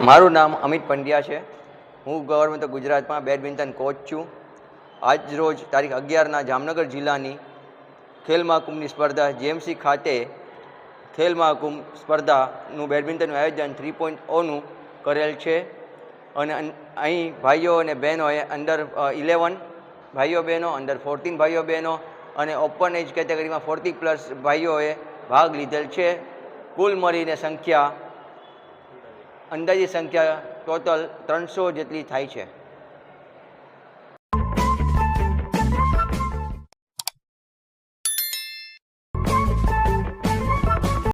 મારું નામ અમિત પંડ્યા છે। હું ગવર્મેન્ટ ઓફ ગુજરાતમાં બેડમિન્ટન કોચ છું। આજ રોજ તારીખ 11ના જામનગર જિલ્લાની ખેલ મહાકુંભની સ્પર્ધા જેએમસી ખાતે ખેલ મહાકુંભ સ્પર્ધાનું બેડમિન્ટનનું આયોજન 3.0નું કરેલ છે અને અહીં ભાઈઓ અને બહેનોએ અંડર 11 ભાઈઓ બહેનો, અંડર 14 ભાઈઓ બહેનો અને ઓપન એજ કેટેગરીમાં 40+ ભાઈઓએ ભાગ લીધેલ છે। કુલ મળીને અંદાજિત સંખ્યા ટોટલ 300 જેટલી થાય છે।